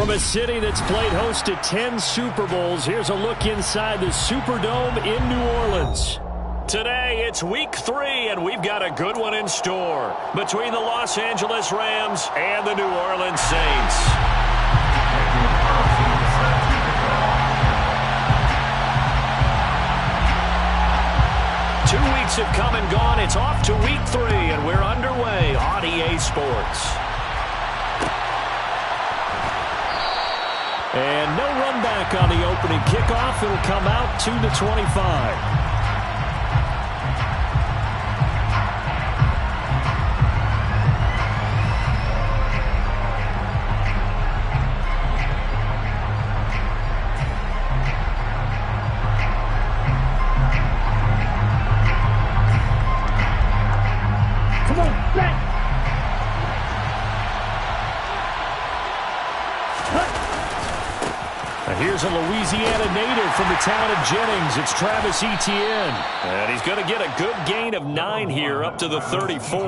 From a city that's played host to 10 Super Bowls, here's a look inside the Superdome in New Orleans. Today, it's week 3, and we've got a good one in store between the Los Angeles Rams and the New Orleans Saints. Two weeks have come and gone. It's off to week 3, and we're underway on EA Sports. And no run back on the opening kickoff. It'll come out to the 25. Here's a Louisiana native from the town of Jennings. It's Travis Etienne. And he's going to get a good gain of 9 here up to the 34.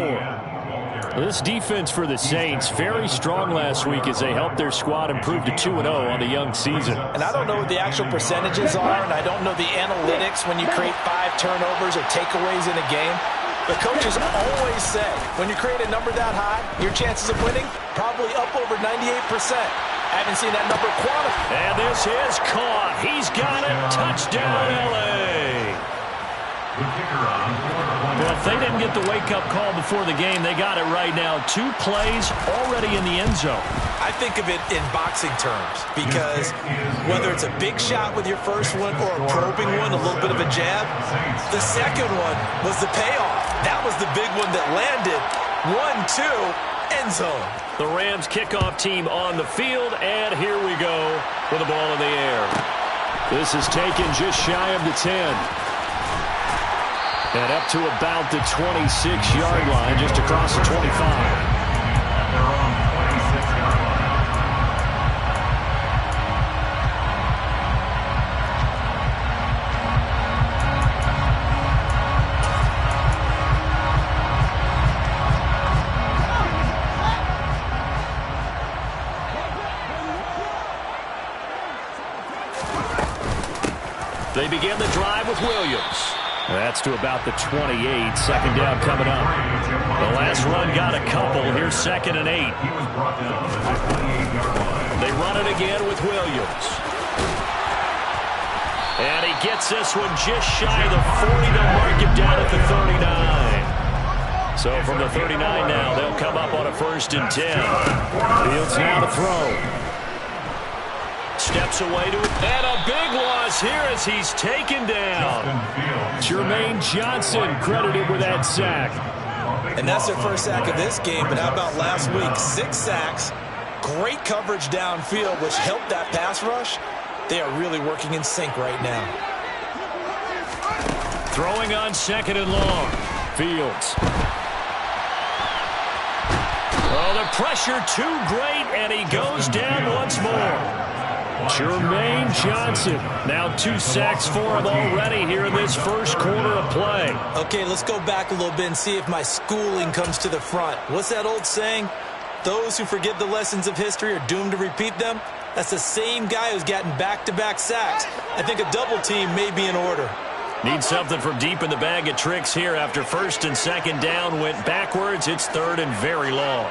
This defense for the Saints, very strong last week as they helped their squad improve to 2-0 on the young season. And I don't know what the actual percentages are, and I don't know the analytics when you create 5 turnovers or takeaways in a game. The coaches always say, when you create a number that high, your chances of winning probably up over 98%. I haven't seen that number quantified. And this is caught. He's got it. Touchdown, L.A. Well, if they didn't get the wake-up call before the game, they got it right now. 2 plays already in the end zone. I think of it in boxing terms because whether it's a big shot with your first one or a probing one, a little bit of a jab, the second one was the payoff. That was the big one that landed. 1-2, end zone. The Rams kickoff team on the field, and here we go with the ball in the air. This is taken just shy of the 10. And up to about the 26-yard line, just across the 25. They begin the drive with Williams. That's to about the 28. Second down coming up. The last run got a couple. Here's 2nd and 8. They run it again with Williams. And he gets this one just shy of the 40. They'll mark him down at the 39. So from the 39 now, they'll come up on a 1st and 10. Fields now to throw. Steps away to it, and a big loss here as he's taken down. Jermaine Johnson credited with that sack. And that's their first sack of this game, but how about last week? 6 sacks, great coverage downfield, which helped that pass rush. They are really working in sync right now. Throwing on 2nd and long. Fields. Oh, the pressure too great, and he goes down once more. Jermaine Johnson, now 2 sacks for him already here in this first quarter of play. Okay, let's go back a little bit and see if my schooling comes to the front. What's that old saying? Those who forget the lessons of history are doomed to repeat them. That's the same guy who's gotten back-to-back sacks. I think a double team may be in order. Need something from deep in the bag of tricks here after 1st and 2nd down went backwards. It's 3rd and very long.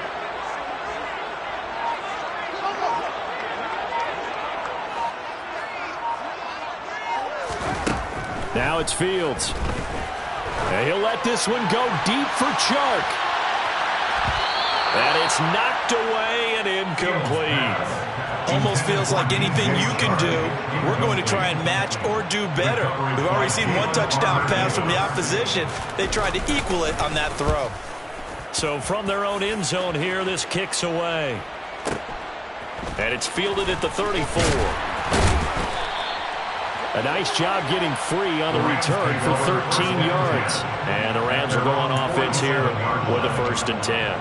Now it's Fields. And he'll let this one go deep for Chark. And it's knocked away and incomplete. Almost feels like anything you can do, we're going to try and match or do better. We've already seen 1 touchdown pass from the opposition. They tried to equal it on that throw. So from their own end zone here, this kicks away. And it's fielded at the 34. A nice job getting free on the return for 13 yards. And the Rams are going offense here with a 1st and 10.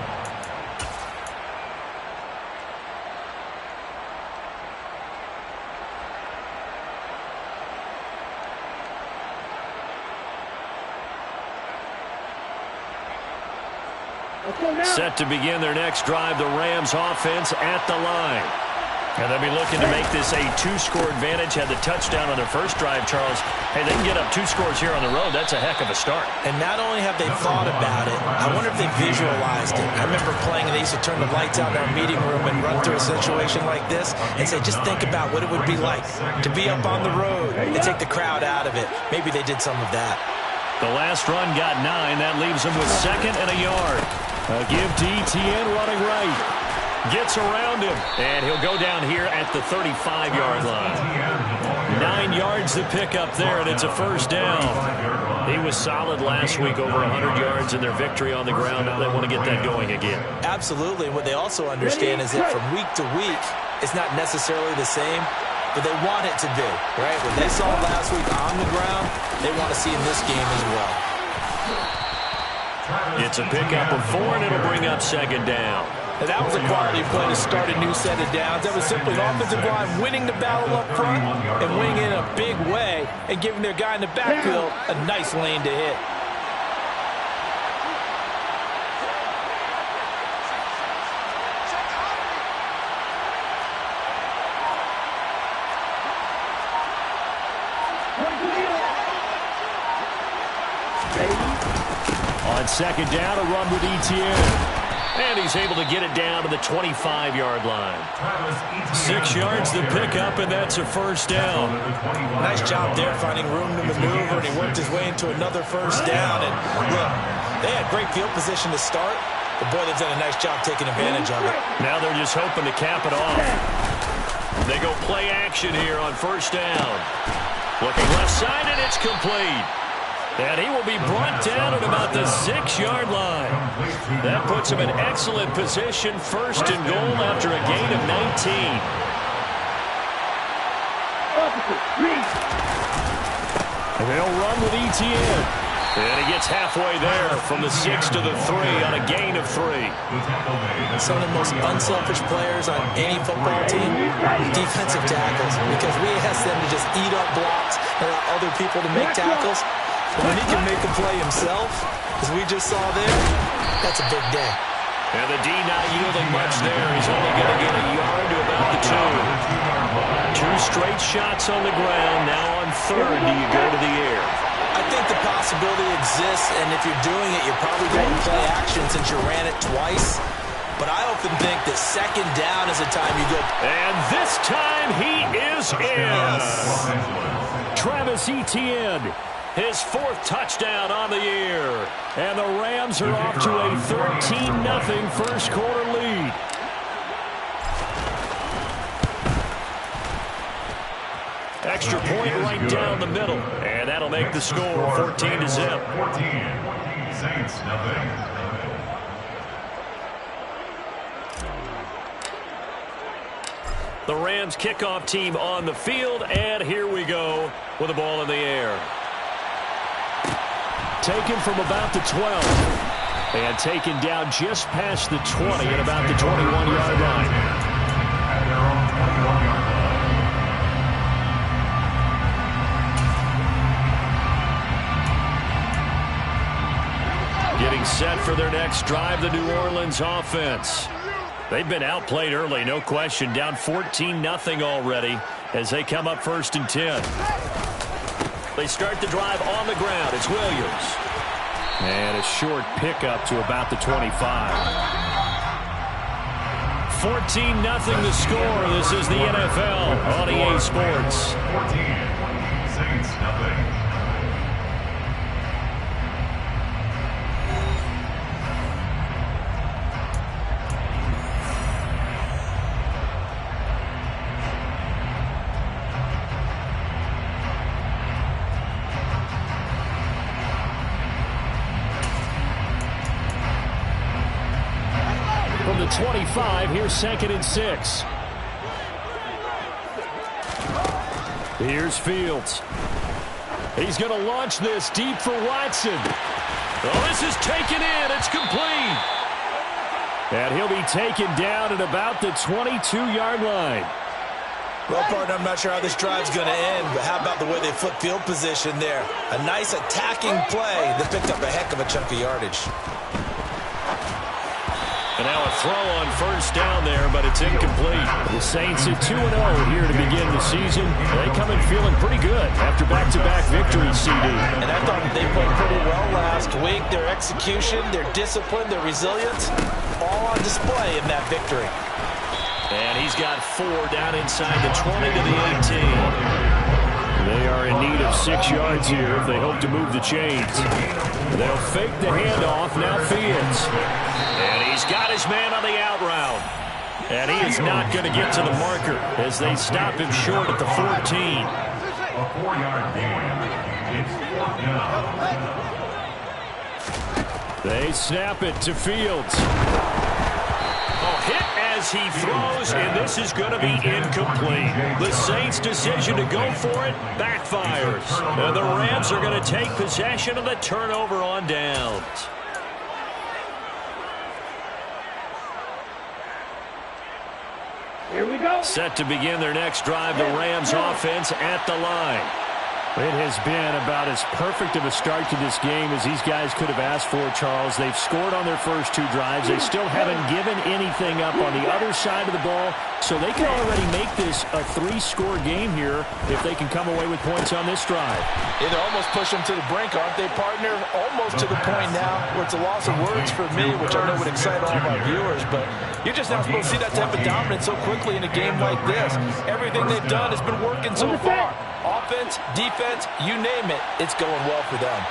Set to begin their next drive, the Rams offense at the line. And they'll be looking to make this a 2-score advantage. Had the touchdown on their first drive, Charles. Hey, they can get up 2 scores here on the road. That's a heck of a start. And not only have they thought about it, I wonder if they visualized it. I remember playing, and they used to turn the lights out in our meeting room and run through a situation like this and say, just think about what it would be like to be up on the road and take the crowd out of it. Maybe they did some of that. The last run got 9. That leaves them with 2nd and a yard. A give to Etienne running right. Gets around him, and he'll go down here at the 35-yard line. 9 yards to pick up there, and it's a first down. He was solid last week, over 100 yards in their victory on the ground. Now they want to get that going again. Absolutely. What they also understand is that from week to week, it's not necessarily the same, but they want it to be, right? What they saw last week on the ground, they want to see in this game as well. It's a pickup of 4, and it'll bring up 2nd down. And that was a quality play to start a new set of downs. That was simply an offensive line winning the battle up front and winning it in a big way and giving their guy in the backfield a nice lane to hit. On 2nd down, a run with Etienne. And he's able to get it down to the 25-yard line. 6 yards to pick up, and that's a first down. Nice job there finding room to maneuver, and he worked his way into another first down. And look, they had great field position to start, but boy, they've done a nice job taking advantage of it. Now they're just hoping to cap it off. They go play action here on first down. Looking left side, and it's complete. And he will be brought down at about the 6-yard line. That puts him in excellent position, 1st and goal after a gain of 19. And they'll run with Etienne. And he gets halfway there from the 6 to the 3 on a gain of 3. Some of the most unselfish players on any football team, defensive tackles, because we ask them to just eat up blocks and allow other people to make tackles. But when he can make a play himself, as we just saw there, that's a big day. And the D not yielding much there. He's only going to get a yard to about the 2. 2 straight shots on the ground. Now on 3rd, do you go to the air? I think the possibility exists, and if you're doing it, you're probably going to play action since you ran it twice. But I often think that 2nd down is the time you go. And this time he is in. Travis Etienne. His 4th touchdown on the year. And the Rams are off to a 13-0 first quarter lead. Extra point right down the middle. And that'll make the score 14-0. 14. Saints, nothing. The Rams kickoff team on the field. And here we go with the ball in the air. Taken from about the 12. And taken down just past the 20 at about the 21-yard line. At their own 21-yard line. Getting set for their next drive, the New Orleans offense. They've been outplayed early, no question. Down 14-0 already as they come up 1st and 10. They start the drive on the ground. It's Williams. And a short pickup to about the 25. 14-0 the score. This is the NFL on EA Sports. 14. Saints, nothing. From the 25, here's 2nd and 6. Here's Fields. He's going to launch this deep for Watson. Oh, this is taken in. It's complete. And he'll be taken down at about the 22-yard line. Well, partner, I'm not sure how this drive's going to end, but how about the way they flip field position there? A nice attacking play that picked up a heck of a chunk of yardage. And now a throw on first down there, but it's incomplete. The Saints at 2-0 here to begin the season. They come in feeling pretty good after back-to-back victories, CD. And I thought they played pretty well last week. Their execution, their discipline, their resilience, all on display in that victory. And he's got 4 down inside the 20 to the 18. They are in need of 6 yards here if they hope to move the chains. They'll fake the handoff. Now Fields. And he's got his man on the out route. And he is not going to get to the marker as they stop him short at the 14. A 4-yard gain. It's 4th down. They snap it to Fields. Hit as he throws, and this is going to be incomplete. The Saints' decision to go for it backfires. And the Rams are going to take possession of the turnover on downs. Here we go. Set to begin their next drive, the Rams offense at the line. It has been about as perfect of a start to this game as these guys could have asked for, Charles. They've scored on their first 2 drives. They still haven't given anything up on the other side of the ball, so they can already make this a 3-score game here if they can come away with points on this drive. Yeah, they're almost pushing them to the brink, aren't they, partner? Almost to the point now where it's a loss of words for me, which I know would excite all of our viewers, but you're just not supposed to see that type of dominance so quickly in a game like this. Everything they've done has been working so far. Offense, defense, you name it, it's going well for them.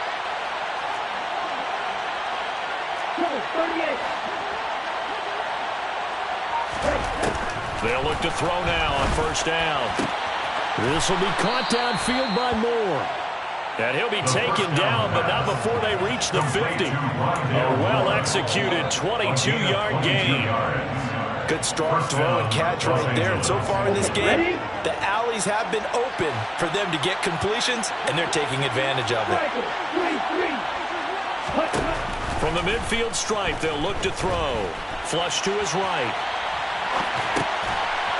They'll look to throw now on first down. This will be caught downfield by Moore. And he'll be taken down, but not before they reach the 50. A well-executed 22-yard gain. Good strong throw and catch right there. And so far in this game, the alleys have been open for them to get completions, and they're taking advantage of it. From the midfield stripe, they'll look to throw. Flush to his right.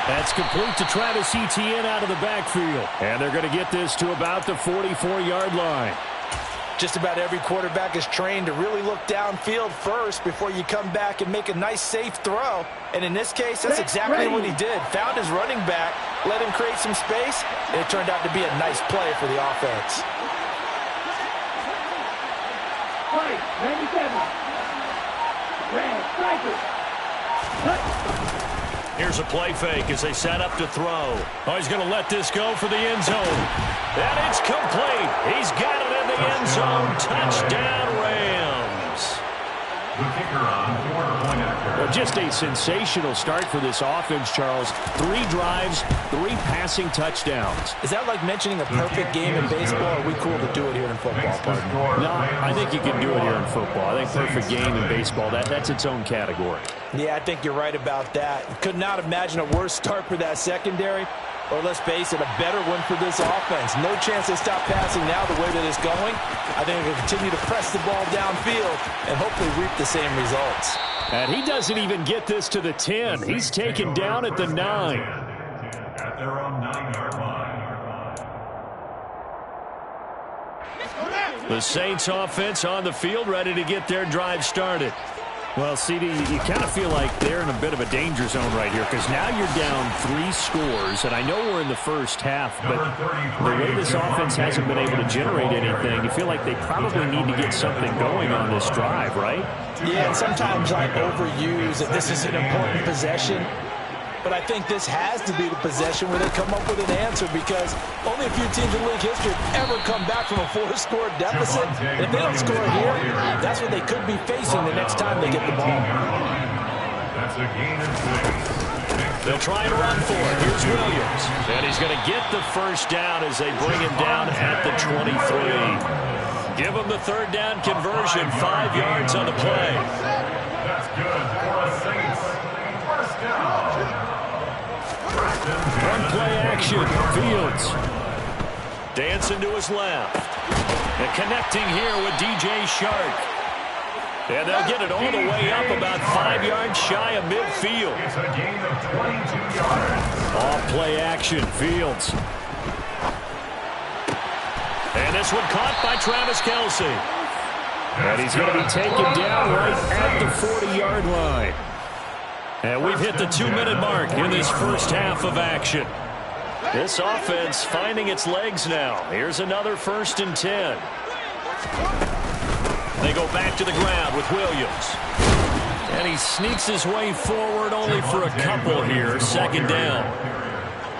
That's complete to Travis Etienne out of the backfield. And they're going to get this to about the 44-yard line. Just about every quarterback is trained to really look downfield first before you come back and make a nice, safe throw. And in this case, that's exactly what he did. Found his running back, let him create some space, and it turned out to be a nice play for the offense. 97. Red striker. Here's a play fake as they set up to throw. Oh, he's going to let this go for the end zone. And it's complete. He's got it in the end zone. Touchdown, Rams. The kicker on 4-point after. Well, just a sensational start for this offense, Charles. 3 drives, 3 passing touchdowns. Is that like mentioning a perfect game in baseball, or are we cool to do it here in football, partner? No, I think you can do it here in football. I think perfect game in baseball, that's its own category. Yeah, I think you're right about that. Could not imagine a worse start for that secondary, or let's face it, a better one for this offense. No chance they stop passing now the way that it's going. I think they'll continue to press the ball downfield and hopefully reap the same results. And he doesn't even get this to the 10. He's taken down at the 9. At their own 9-yard line. The Saints offense on the field, ready to get their drive started. Well, CD, you kind of feel like they're in a bit of a danger zone right here because now you're down 3 scores, and I know we're in the first half, but the way this offense hasn't been able to generate anything, you feel like they probably need to get something going on this drive, right? Yeah, and sometimes I overuse that this is an important possession. But I think this has to be the possession where they come up with an answer because only a few teams in league history have ever come back from a 4-score deficit. And if they don't score here, that's what they could be facing the next time they get the ball. That's a gain of 6. They'll try and run for it. Here's Williams. And he's going to get the first down as they bring him down at the 23. Give him the 3rd down conversion, 5 yards on the play. That's good for the Saints. First down. One play action. Fields. Dancing to his left. And connecting here with DJ Shark. And they'll get it all the way up about 5 yards shy of midfield. It's a gain of 22 yards. Off play action. Fields. And this one caught by Travis Kelce. And he's going to be taken down right at the 40-yard line. And we've hit the 2-minute mark in this first half of action. This offense finding its legs now. Here's another 1st and 10. They go back to the ground with Williams. And he sneaks his way forward only for a couple here. 2nd down.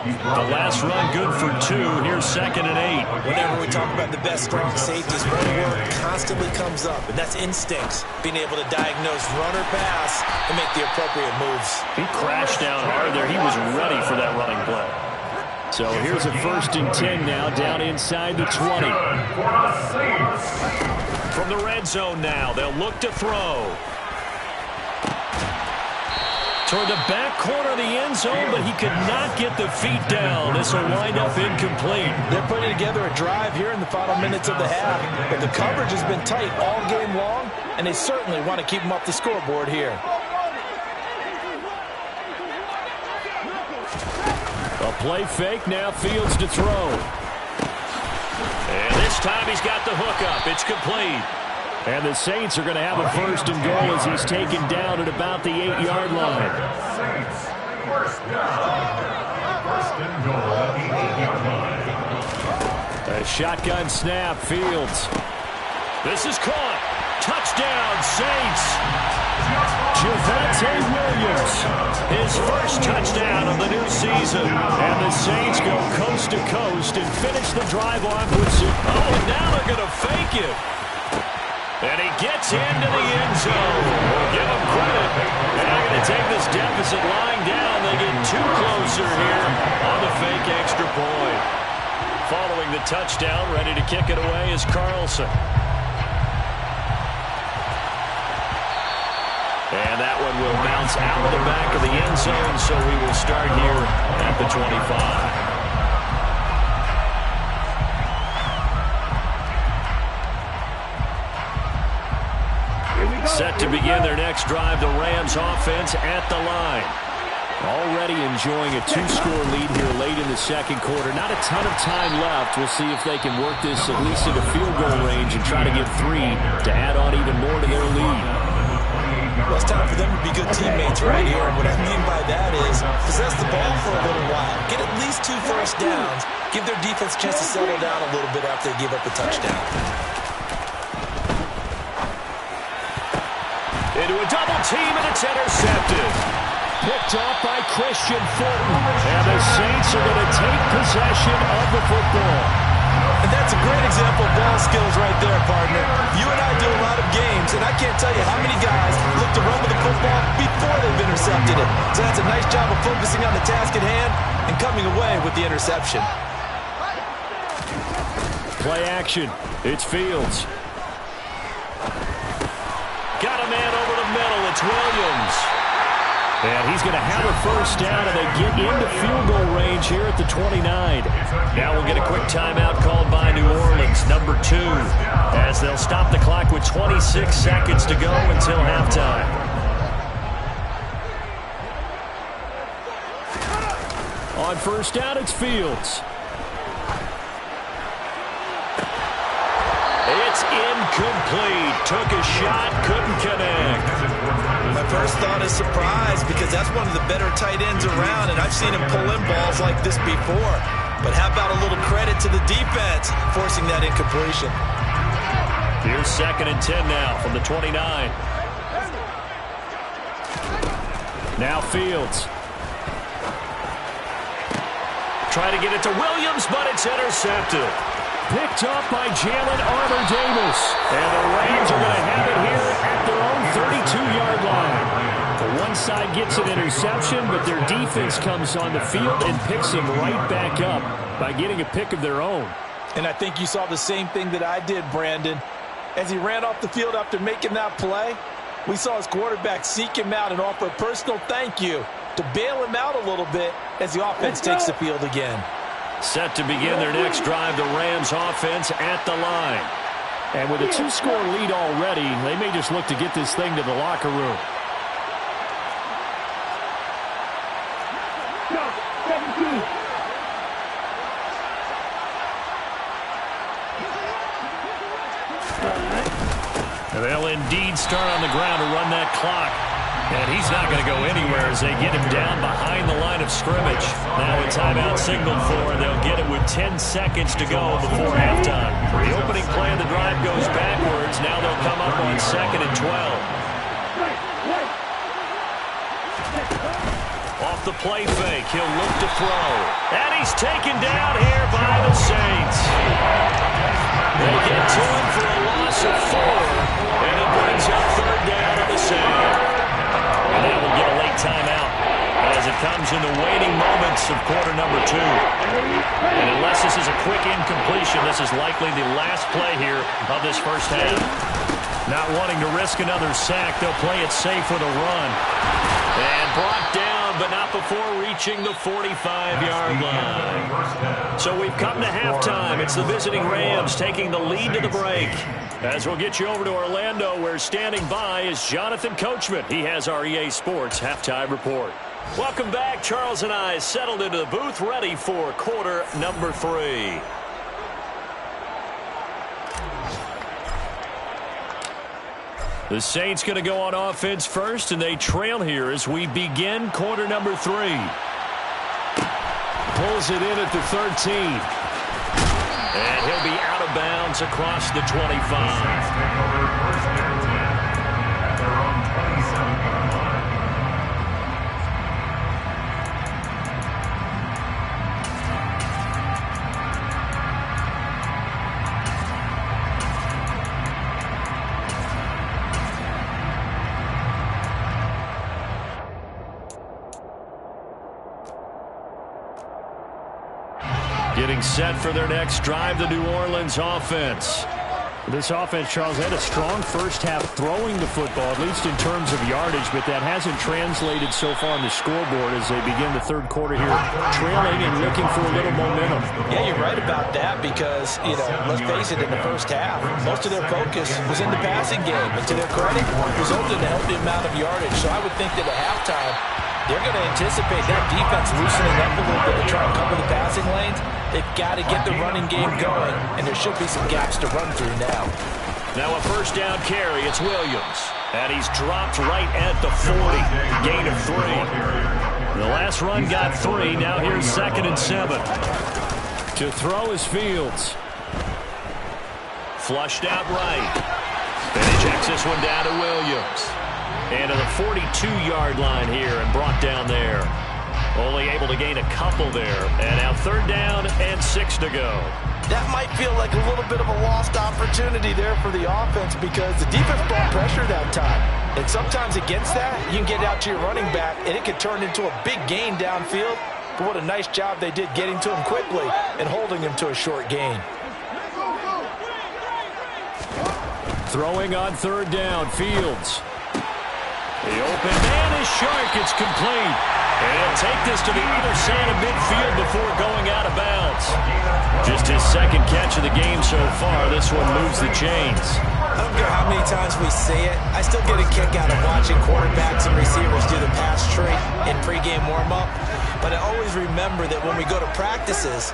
The last run good for 2. Here's 2nd and 8. Whenever we talk about the best strong safeties, one word constantly comes up, and that's instincts. Being able to diagnose run or pass and make the appropriate moves. He crashed down hard there. He was ready for that running play. So here's a 1st and 10 now, down inside the 20. From the red zone now, they'll look to throw. Toward the back corner of the end zone, but he could not get the feet down. This will wind up incomplete. They're putting together a drive here in the final minutes of the half, but the coverage has been tight all game long, and they certainly want to keep them off the scoreboard here. A play fake, now Fields to throw. And this time he's got the hook up. It's complete. And the Saints are going to have a 1st and goal as he's taken down at about the 8-yard line. Saints, 1st down. 1st and goal at the 8-yard line. A shotgun snap, Fields. This is caught. Touchdown, Saints. Javonte Williams, his 1st touchdown of the new season. And the Saints go coast to coast and finish the drive off with some... Oh, and now they're going to fake it. And he gets into the end zone. We'll give him credit. And they're going to take this deficit lying down. They get 2 closer here on the fake extra point. Following the touchdown, ready to kick it away is Carlson. And that one will bounce out of the back of the end zone, so we will start here at the 25. Set to begin their next drive, the Rams offense at the line. Already enjoying a 2-score lead here late in the 2nd quarter. Not a ton of time left. We'll see if they can work this at least into field goal range and try to get 3 to add on even more to their lead. Well, it's time for them to be good teammates right here. And what I mean by that is possess the ball for a little while. Get at least 2 first downs. Give their defense a chance to settle down a little bit after they give up a touchdown. Into a double team, and it's intercepted. Picked off by Christian Fulton. And the Saints are going to take possession of the football. And that's a great example of ball skills right there, partner. You and I do a lot of games, and I can't tell you how many guys look to run with the football before they've intercepted it. So that's a nice job of focusing on the task at hand and coming away with the interception. Play action. It's Fields. Got a man over the middle. It's Williams. And he's going to have a 1st down, and they get into field goal range here at the 29. Now we'll get a quick timeout called by New Orleans, number 2, as they'll stop the clock with 26 seconds to go until halftime. On 1st down, it's Fields. It's incomplete. Took a shot, couldn't connect. My first thought is surprise because that's one of the better tight ends around, and I've seen him pull in balls like this before. But how about a little credit to the defense forcing that incompletion? Here's 2nd and 10 now from the 29. Now Fields. Try to get it to Williams, but it's intercepted. Picked up by Jalen Armour-Davis. And the Rams are going to have it here at their own 32-yard line. The one side gets an interception, but their defense comes on the field and picks them right back up by getting a pick of their own. And I think you saw the same thing that I did, Brandon. As he ran off the field after making that play, we saw his quarterback seek him out and offer a personal thank you to bail him out a little bit as the offense takes the field again. Set to begin their next drive, the Rams offense at the line. And with a 2-score lead already, they may just look to get this thing to the locker room. And they'll indeed start on the ground to run that clock. And he's not going to go anywhere as they get him down behind the line of scrimmage. Now a timeout signaled for, and they'll get it with 10 seconds to go before halftime. The opening play of the drive goes backwards. Now they'll come up on 2nd and 12. Off the play fake, he'll look to throw. And he's taken down here by the Saints. They get to him for a loss of 4, and it brings up 3rd down on the same. And now we'll get a late timeout as it comes in the waning moments of quarter number 2. And unless this is a quick incompletion, this is likely the last play here of this first half. Not wanting to risk another sack, they'll play it safe with a run. And brought down, but not before reaching the 45-yard line. So we've come to halftime. It's the visiting Rams taking the lead to the break. As we'll get you over to Orlando, where standing by is Jonathan Coachman. He has our EA Sports halftime report. Welcome back. Charles and I settled into the booth, ready for quarter number 3. The Saints going to go on offense first, and they trail here as we begin quarter number 3. Pulls it in at the 13. And he'll be out of bounds across the 25. Getting set for their next drive, the New Orleans offense. This offense, Charles, had a strong first half throwing the football, at least in terms of yardage, but that hasn't translated so far on the scoreboard as they begin the third quarter here, trailing and looking for a little momentum. Yeah, you're right about that because, let's face it, in the first half, most of their focus was in the passing game. And to their credit, resulted in a healthy amount of yardage. So I would think that at halftime, they're going to anticipate that defense loosening up a little bit to try and cover the passing lanes. They've got to get the running game going, and there should be some gaps to run through now. Now a first down carry. It's Williams. And he's dropped right at the 40. Gain of 3. The last run got 3. Now here's 2nd and 7. To throw is Fields. Flushed out right. And he checks this one down to Williams. And to the 42-yard line here and brought down there. Only able to gain a couple there. And now 3rd down and 6 to go. That might feel like a little bit of a lost opportunity there for the offense because the defense brought pressure that time. And sometimes against that, you can get out to your running back, and it can turn into a big gain downfield. But what a nice job they did getting to him quickly and holding him to a short gain. Throwing on 3rd down, Fields. The open man is Shark. It's complete. And he'll take this to the other side of midfield before going out of bounds. Just his 2nd catch of the game so far. This one moves the chains. I don't care how many times we say it. I still get a kick out of watching quarterbacks and receivers do the pass tree in pregame warm-up. But I always remember that when we go to practices,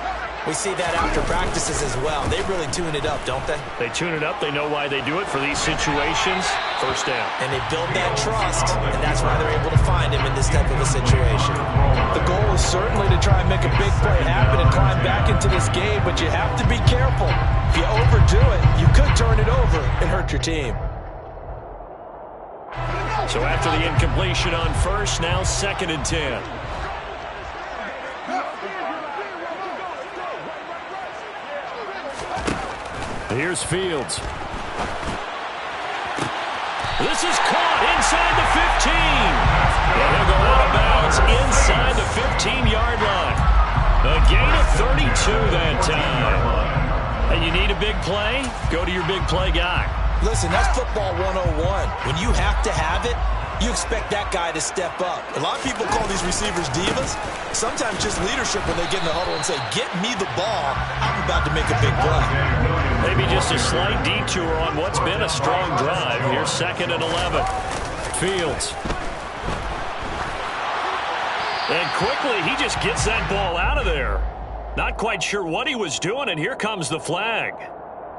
we see that after practices as well. They really tune it up, don't they? They tune it up. They know why they do it for these situations. First down. And they build that trust, and that's why they're able to find him in this type of a situation. The goal is certainly to try and make a big play happen and climb back into this game, but you have to be careful. If you overdo it, you could turn it over and hurt your team. So after the incompletion on first, now 2nd and 10. Here's Fields. This is caught inside the 15. And he'll go out of bounds inside the 15-yard line. A gain of 32 that time. And you need a big play? Go to your big play guy. Listen, that's football 101. When you have to have it, you expect that guy to step up. A lot of people call these receivers divas. Sometimes just leadership when they get in the huddle and say, get me the ball. I'm about to make a big play. Maybe just a slight detour on what's been a strong drive. Here's 2nd and 11. Fields. And quickly, he just gets that ball out of there. Not quite sure what he was doing, and here comes the flag.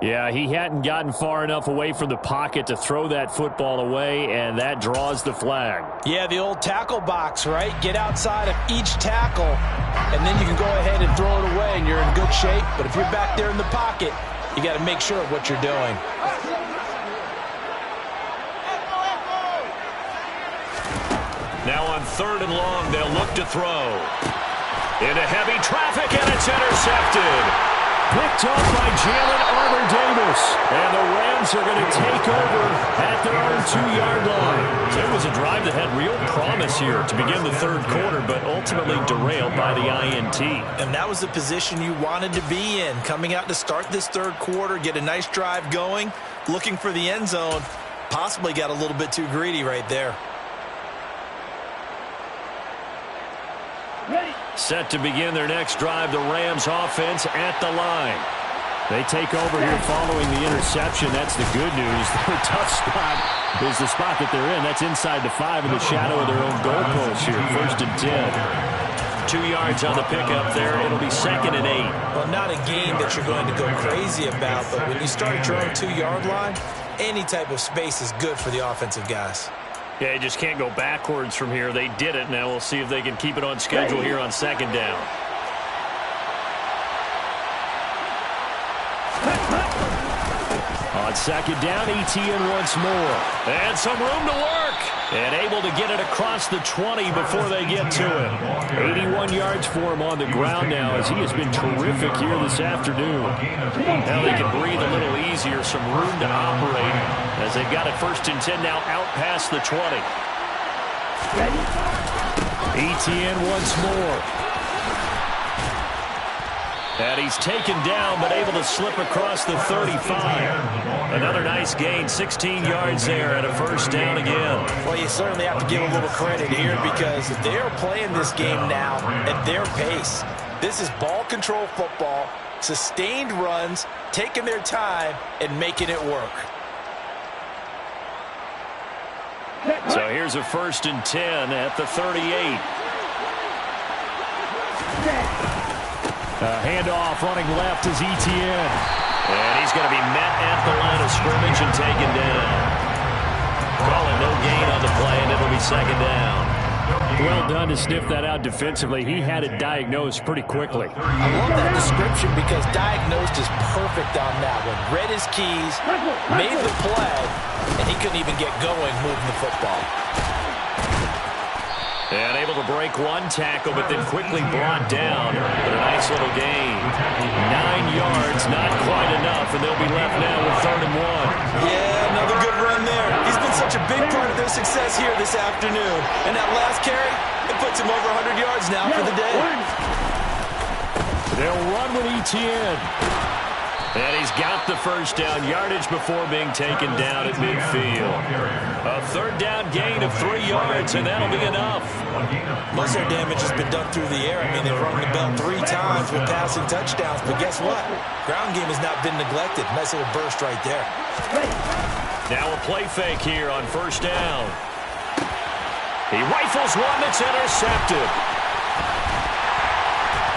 Yeah, he hadn't gotten far enough away from the pocket to throw that football away, and that draws the flag. Yeah, the old tackle box, right? Get outside of each tackle, and then you can go ahead and throw it away, and you're in good shape. But if you're back there in the pocket, you got to make sure of what you're doing. Now on 3rd and long, they'll look to throw. Into heavy traffic, and it's intercepted. Picked off by Jalen Armour-Davis. And the Rams are going to take over at their own 2-yard line. So it was a drive that had real promise here to begin the 3rd quarter, but ultimately derailed by the INT. And that was the position you wanted to be in. Coming out to start this 3rd quarter, get a nice drive going, looking for the end zone. Possibly got a little bit too greedy right there. Set to begin their next drive, the Rams offense at the line. They take over here following the interception. That's the good news. The tough spot is the spot that they're in. That's inside the 5 in the shadow of their own goalpost here. 1st and 10. 2 yards on the pickup there. It'll be 2nd and 8. Well, not a game that you're going to go crazy about, but when you start at your own 2-yard line, any type of space is good for the offensive guys. Yeah, you just can't go backwards from here. They did it. Now we'll see if they can keep it on schedule here on 2nd down. On 2nd down, Etienne once more. And some room to work. And able to get it across the 20 before they get to it. 81 yards for him on the ground now as he has been terrific here this afternoon. Now they can breathe a little easier, some room to operate as they've got it 1st and 10 now out past the 20. Etienne once more. And he's taken down, but able to slip across the 35. Another nice gain, 16 yards there and a 1st down again. Well, you certainly have to give a little credit here because they're playing this game now at their pace. This is ball control football, sustained runs, taking their time, and making it work. So here's a 1st and 10 at the 38. Handoff running left is Etienne. And he's going to be met at the line of scrimmage and taken down. Call it no gain on the play, and it'll be 2nd down. Well done to sniff that out defensively. He had it diagnosed pretty quickly. I love that description because diagnosed is perfect on that one. Read his keys, made the play, and he couldn't even get going moving the football. And able to break one tackle, but then quickly brought down. But a nice little gain. 9 yards, not quite enough, and they'll be left now with 3rd and 1. Yeah, another good run there. He's been such a big part of their success here this afternoon. And that last carry, it puts him over 100 yards now for the day. They'll run with Etienne. And he's got the 1st down yardage before being taken down at midfield. A 3rd down gain of 3 yards, and that'll be enough. Most of their damage has been done through the air. I mean, they've rung the bell 3 times with passing touchdowns, but guess what? Ground game has not been neglected. Nice little burst right there. Now a play fake here on 1st down. He rifles one that's intercepted.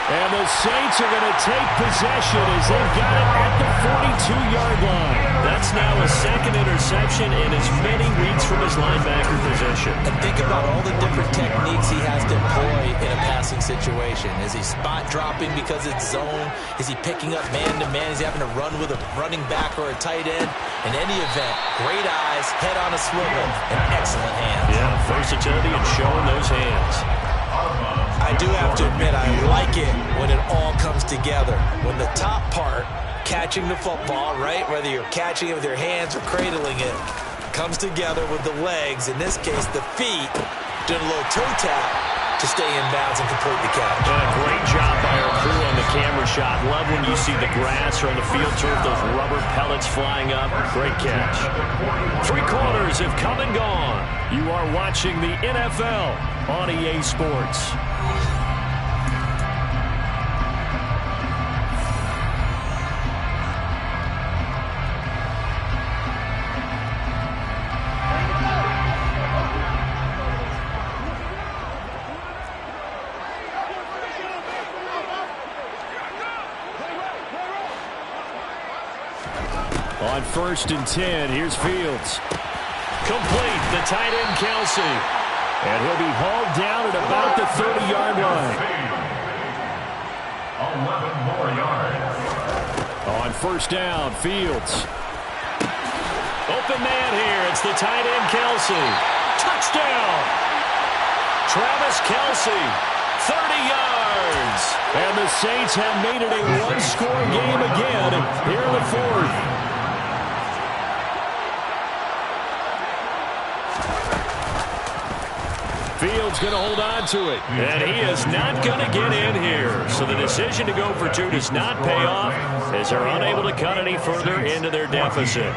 And the Saints are going to take possession as they've got it at the 42-yard line. That's now a 2nd interception in as many weeks from his linebacker position. And think about all the different techniques he has to employ in a passing situation. Is he spot dropping because it's zone? Is he picking up man-to-man? Is he having to run with a running back or a tight end? In any event, great eyes, head on a swivel, and excellent hands. Yeah, versatility and showing those hands. I do have to admit, I like it when it all comes together. When the top part, catching the football, right, whether you're catching it with your hands or cradling it, comes together with the legs, in this case the feet, doing a little toe tap to stay in bounds and complete the catch. And a great job by our crew on the camera shot. Love when you see the grass or on the field turf, those rubber pellets flying up. Great catch. 3 quarters have come and gone. You are watching the NFL on EA Sports. On 1st and 10, here's Fields. Complete, the tight end Kelsey. And he'll be hauled down at about the 30-yard line. 11 more yards. On 1st down, Fields. Open man here. It's the tight end Kelsey. Touchdown! Travis Kelsey, 30 yards. And the Saints have made it a one-score game again here in the 4th. Fields going to hold on to it. And he is not going to get in here. So the decision to go for 2 does not pay off as they're unable to cut any further into their deficit.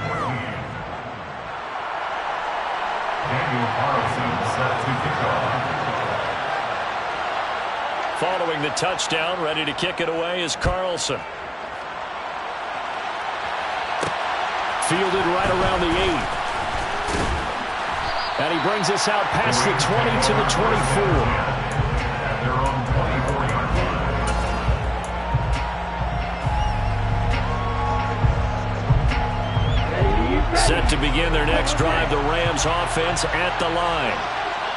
Daniel Carlson set to kick off. Following the touchdown, ready to kick it away is Carlson. Fielded right around the 8. And he brings us out past the 20 to the 24. At their own 24-yard line. Set to begin their next drive, the Rams offense at the line.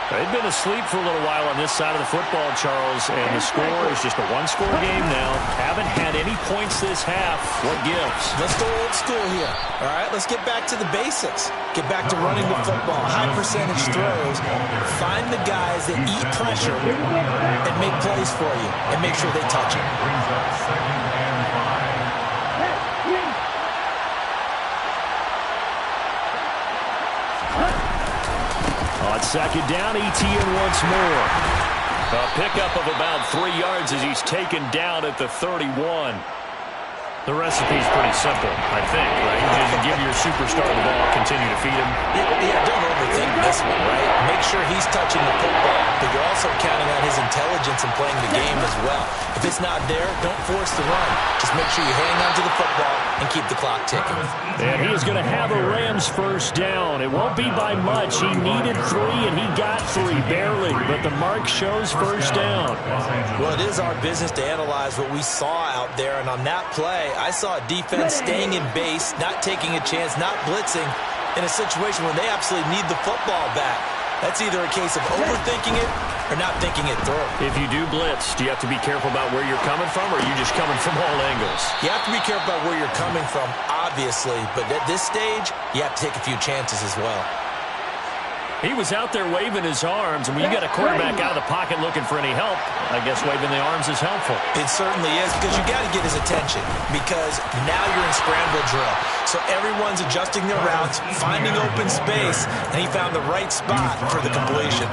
They've been asleep for a little while on this side of the football, Charles, and the score is just a one-score game now. Haven't had any points this half. What gives? Let's go old school here. All right, let's get back to the basics. Get back to running the football, high percentage throws. Find the guys that eat pressure and make plays for you and make sure they touch it. Brings up 2nd and 5. On 2nd down, ETN once more. A pickup of about 3 yards as he's taken down at the 31. The recipe's pretty simple, I think, right? Just give your superstar the ball, continue to feed him. Yeah, don't overthink this one, right? Make sure he's touching the football, but you're also counting on his intelligence and playing the game as well. If it's not there, don't force the run. Just make sure you hang on to the football and keep the clock ticking. And he is going to have a Rams 1st down. It won't be by much. He needed 3, and he got 3, barely. But the mark shows 1st down. Well, it is our business to analyze what we saw out there, and on that play, I saw a defense staying in base, not taking a chance, not blitzing, in a situation when they absolutely need the football back. That's either a case of overthinking it or not thinking it through. If you do blitz, do you have to be careful about where you're coming from, or are you just coming from all angles? You have to be careful about where you're coming from, obviously, but at this stage, you have to take a few chances as well. He was out there waving his arms, and when you got a quarterback out of the pocket looking for any help, I guess waving the arms is helpful. It certainly is, because you got to get his attention, because now you're in scramble drill. So everyone's adjusting their routes, finding open space, and he found the right spot for the completion.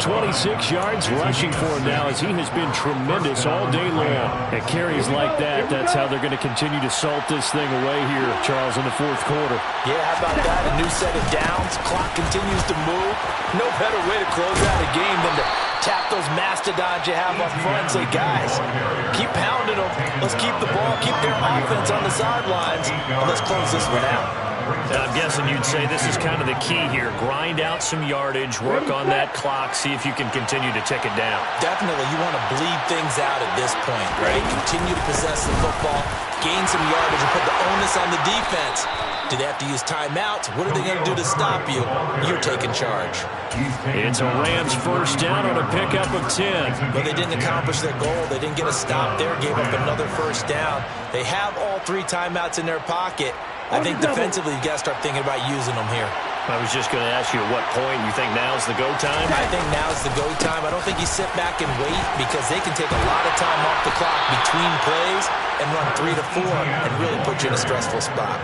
126 yards rushing for him now, as he has been tremendous all day long. And carries like that, that's how they're going to continue to salt this thing away here, Charles, in the 4th quarter. Yeah, how about that? A new set of downs. Clock continues to move. No better way to close out a game than to tap those mastodons you have up front and say, guys, keep pounding them. Let's keep the ball, keep their offense on the sidelines, and let's close this one out. I'm guessing you'd say this is kind of the key here. Grind out some yardage, work on that clock, see if you can continue to tick it down. Definitely, you want to bleed things out at this point, right? Continue to possess the football, gain some yardage, and put the onus on the defense. Do they have to use timeouts? What are they going to do to stop you? You're taking charge. It's a Rams 1st down on a pickup of 10. But they didn't accomplish their goal. They didn't get a stop there, gave up another 1st down. They have all 3 timeouts in their pocket. I think defensively, you got to start thinking about using them here. I was just going to ask you at what point you think now's the go time? I think now's the go time. I don't think you sit back and wait, because they can take a lot of time off the clock between plays and run 3 to 4 and really put you in a stressful spot.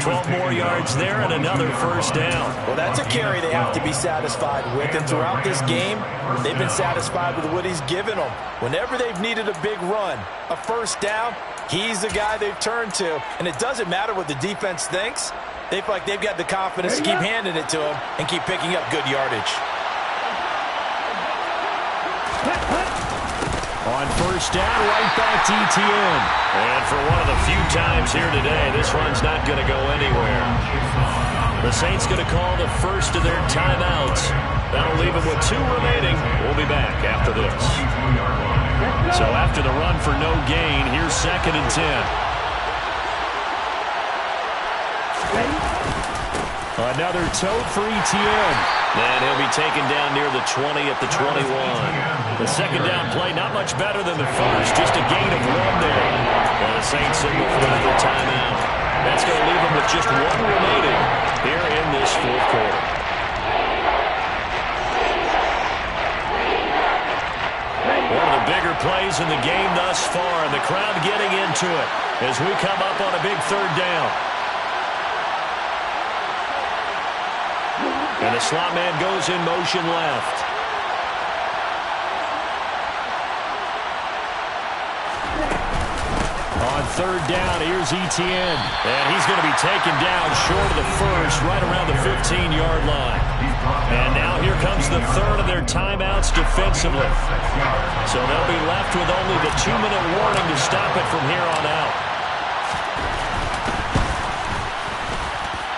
12 more yards there and another 1st down. Well, that's a carry they have to be satisfied with. And throughout this game, they've been satisfied with what he's given them. Whenever they've needed a big run, a 1st down, he's the guy they've turned to. And it doesn't matter what the defense thinks. They feel like they've got the confidence to keep handing it to him and keep picking up good yardage. On 1st down, right back to ETN. And for one of the few times here today, this run's not going to go anywhere. The Saints going to call the first of their timeouts. That'll leave them with 2 remaining. We'll be back after this. So after the run for no gain, here's 2nd and 10. Another tote for Etienne. And he'll be taken down near the 20 at the 21. The second down play, not much better than the first. Just a gain of 1 there. And the Saints signal for another timeout. That's going to leave them with just 1 remaining here in this fourth quarter. One of the bigger plays in the game thus far, and the crowd getting into it as we come up on a big third down. And the slot man goes in motion left. On third down, here's Etienne. And he's going to be taken down short of the first, right around the 15-yard line. And now here comes the third of their timeouts defensively. So they'll be left with only the 2-minute warning to stop it from here on out.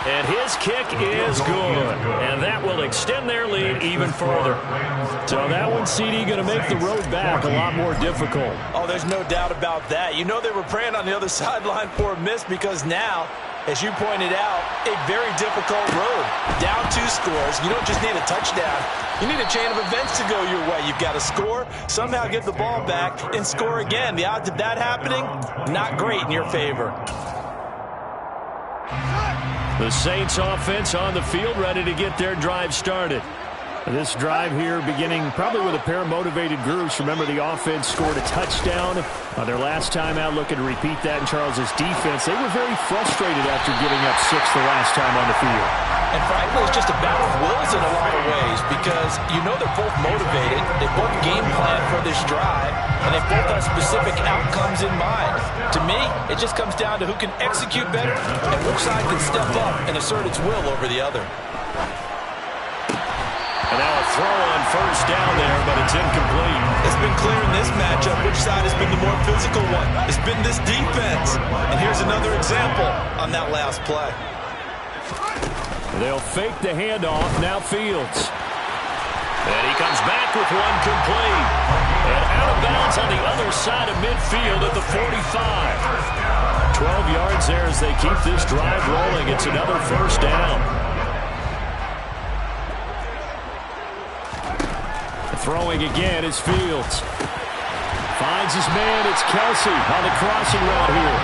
And his kick is good. And that will extend their lead even further. So that one, CD, going to make the road back a lot more difficult. Oh, there's no doubt about that. You know they were praying on the other sideline for a miss because now, as you pointed out, a very difficult road. Down 2 scores. You don't just need a touchdown. You need a chain of events to go your way. You've got to score, somehow get the ball back, and score again. The odds of that happening, not great in your favor. The Saints offense on the field, ready to get their drive started. This drive here beginning probably with a pair of motivated groups. Remember, the offense scored a touchdown on their last time out, looking to repeat that in Charles's defense. They were very frustrated after giving up 6 the last time on the field. And frankly, it's just a battle of wills in a lot of ways because you know they're both motivated. They both game plan for this drive, and they both have specific outcomes in mind. To me, it just comes down to who can execute better and which side can step up and assert its will over the other. And now a throw on first down there, but it's incomplete. It's been clear in this matchup which side has been the more physical one. It's been this defense. And here's another example on that last play. They'll fake the handoff. Now Fields. And he comes back with one complete. And out of bounds on the other side of midfield at the 45. 12 yards there as they keep this drive rolling. It's another first down. Throwing again is Fields. Finds his man. It's Kelsey on the crossing route here.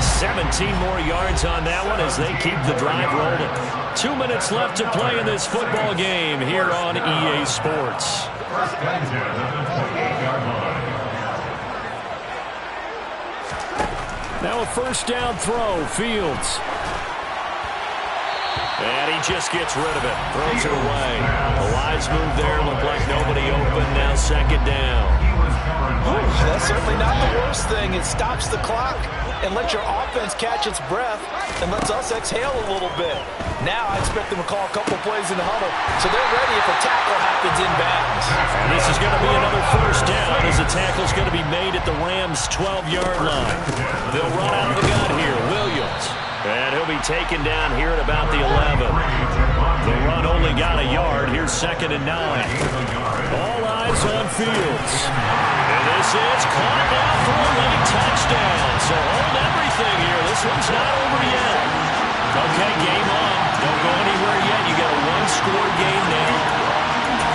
17 more yards on that one as they keep the drive rolling. 2 minutes left to play in this football game here on EA Sports. Now a first down throw. Fields. And he just gets rid of it. Throws it away. A wise move there. Looked like nobody open. Now second down. That's certainly not the worst thing. It stops the clock and lets your offense catch its breath and lets us exhale a little bit. Now I expect them to call a couple plays in the huddle so they're ready if a tackle happens in bounds. And this is going to be another first down as the tackle's going to be made at the Rams' 12-yard line. They'll run out of the gun here. Williams. And he'll be taken down here at about the 11. The run only got a yard. Here's second and 9. All eyes on Fields. And this is caught now for a late touchdown. So hold everything here. This one's not over yet. Okay, game on. Don't go anywhere yet. You got a one-score game now.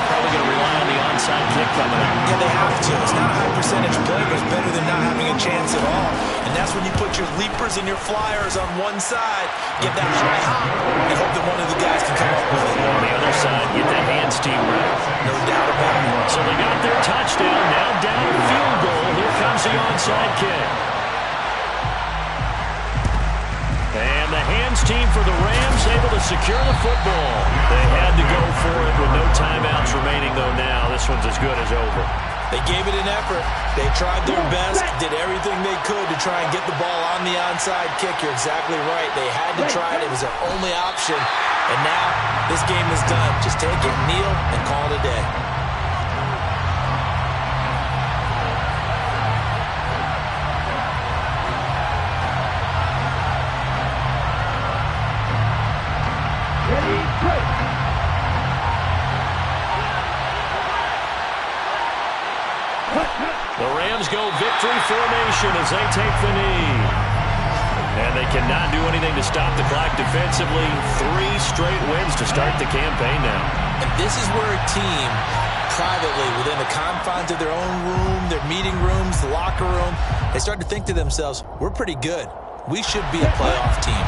Probably going to rely on the onside kick coming up. Yeah, they have to. It's not a high percentage play, but it's better than not having a chance at all. And that's when you put your leapers and your flyers on one side, get that high hop, and hope that one of the guys can come up with it. On the other side, get that hands team right. No doubt about it. So they got their touchdown. Now down field goal. Here comes the onside kick. And the hands team for the Rams able to secure the football. They had to go for it with no timeouts remaining, though now. This one's as good as over. They gave it an effort. They tried their best, did everything they could to try and get the ball on the onside kick. You're exactly right. They had to try it. It was their only option. And now this game is done. Just take it, kneel, and call it a day. The Rams go victory formation as they take the knee. And they cannot do anything to stop the clock defensively. 3 straight wins to start the campaign now. And this is where a team, privately, within the confines of their own room, their meeting rooms, the locker room, they start to think to themselves, we're pretty good. We should be a playoff team.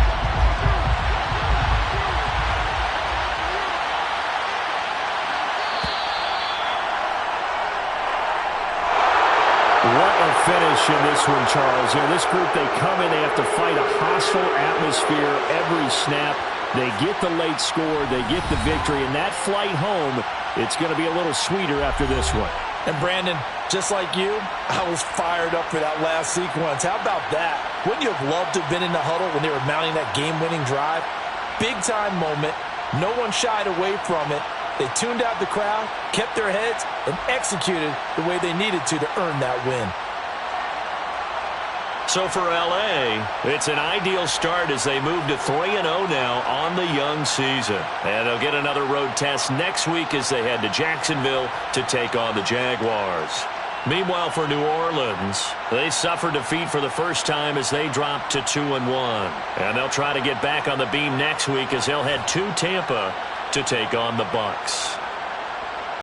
What a finish in this one, Charles. You know, this group, they come in, they have to fight a hostile atmosphere every snap. They get the late score, they get the victory, and that flight home, it's going to be a little sweeter after this one. And Brandon, just like you, I was fired up for that last sequence. How about that? Wouldn't you have loved to have been in the huddle when they were mounting that game-winning drive? Big-time moment. No one shied away from it. They tuned out the crowd, kept their heads, and executed the way they needed to earn that win. So for L.A., it's an ideal start as they move to 3-0 now on the young season. And they'll get another road test next week as they head to Jacksonville to take on the Jaguars. Meanwhile, for New Orleans, they suffered defeat for the first time as they dropped to 2-1. And they'll try to get back on the beam next week as they'll head to Tampa to take on the Bucs.